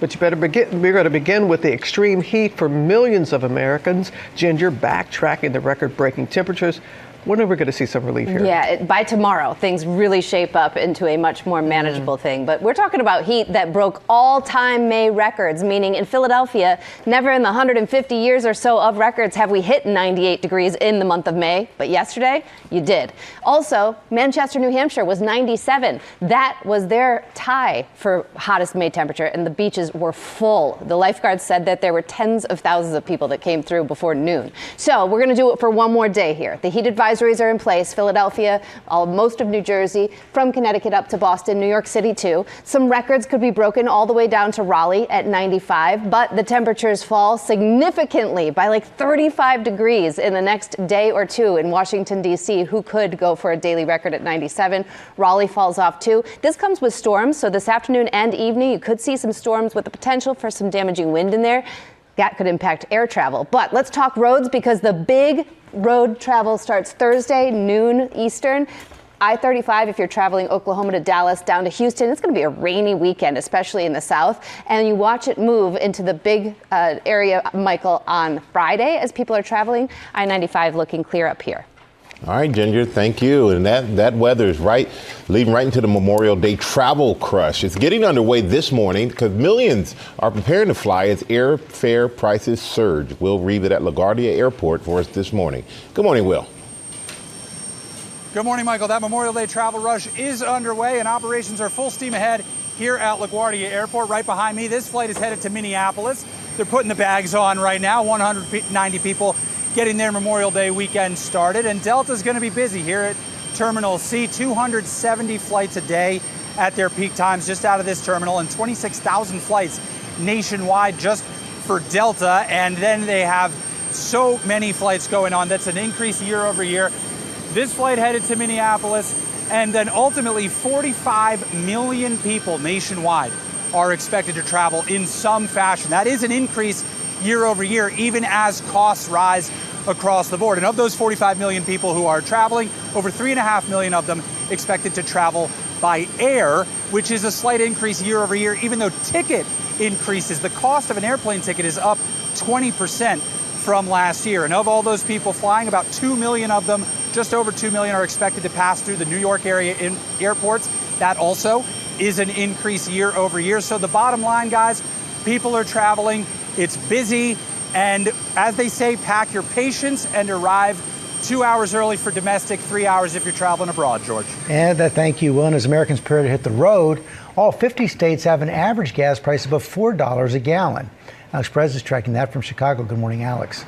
But we're going to begin with the extreme heat for millions of Americans. Ginger, backtracking the record-breaking temperatures. When are we going to see some relief here? Yeah, by tomorrow, things really shape up into a much more manageable thing. But we're talking about heat that broke all-time May records, meaning in Philadelphia, never in the 150 years or so of records have we hit 98 degrees in the month of May. But yesterday, you did. Also, Manchester, New Hampshire was 97. That was their tie for hottest May temperature, and the beaches were full. The lifeguards said that there were tens of thousands of people that came through before noon. So we're going to do it for one more day here. The heat advisories are in place. Philadelphia, most of New Jersey, from Connecticut up to Boston, New York City too. Some records could be broken all the way down to Raleigh at 95, but the temperatures fall significantly by like 35 degrees in the next day or two in Washington, D.C., who could go for a daily record at 97. Raleigh falls off too. This comes with storms, so this afternoon and evening you could see some storms with the potential for some damaging wind in there. That could impact air travel. But let's talk roads, because the big road travel starts Thursday, noon Eastern. I-35, if you're traveling Oklahoma to Dallas down to Houston, it's going to be a rainy weekend, especially in the south. And you watch it move into the big area, Michael, on Friday as people are traveling. I-95 looking clear up here. All right, Ginger, thank you. And that weather is leading right into the Memorial Day travel crush. It's getting underway this morning because millions are preparing to fly as airfare prices surge. Will Reeve at LaGuardia Airport for us this morning. Good morning, Will. Good morning, Michael. That Memorial Day travel rush is underway and operations are full steam ahead here at LaGuardia Airport. Right behind me, this flight is headed to Minneapolis. They're putting the bags on right now. 190 people getting their Memorial Day weekend started. And Delta's going to be busy here at Terminal C. 270 flights a day at their peak times just out of this terminal, and 26,000 flights nationwide just for Delta. And then they have so many flights going on. That's an increase year over year. This flight headed to Minneapolis, and then ultimately 45 million people nationwide are expected to travel in some fashion. That is an increase year over year, even as costs rise across the board. And of those 45 million people who are traveling, over 3.5 million of them expected to travel by air, which is a slight increase year over year, even though ticket increases. The cost of an airplane ticket is up 20% from last year. And of all those people flying, about 2 million of them, just over 2 million, are expected to pass through the New York area in airports. That also is an increase year over year. So the bottom line, guys, people are traveling. It's busy, and as they say, pack your patience and arrive 2 hours early for domestic, 3 hours if you're traveling abroad, George. And thank you, Will. And as Americans prepare to hit the road, all 50 states have an average gas price above $4 a gallon. Alex Perez is tracking that from Chicago. Good morning, Alex.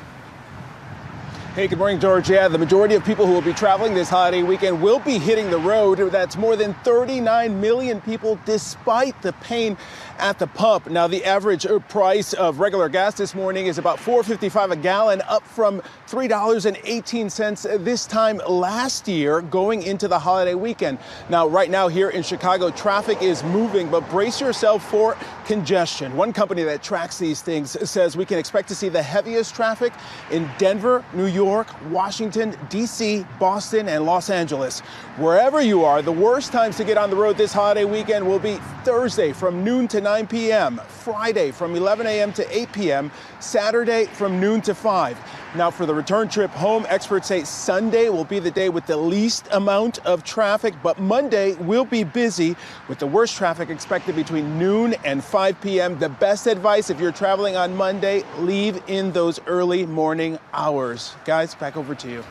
Hey, good morning, George. Yeah, the majority of people who will be traveling this holiday weekend will be hitting the road. That's more than 39 million people, despite the pain at the pump. Now, the average price of regular gas this morning is about $4.55 a gallon, up from $3.18 this time last year going into the holiday weekend. Now, right now here in Chicago, traffic is moving, but brace yourself for congestion. One company that tracks these things says we can expect to see the heaviest traffic in Denver, New York, Washington, D.C., Boston, and Los Angeles. Wherever you are, the worst times to get on the road this holiday weekend will be Thursday from noon to 9 p.m., Friday from 11 a.m. to 8 p.m., Saturday from noon to 5. Now, for the return trip home, experts say Sunday will be the day with the least amount of traffic, but Monday will be busy with the worst traffic expected between noon and 5 p.m. The best advice if you're traveling on Monday, leave in those early morning hours. Guys, back over to you.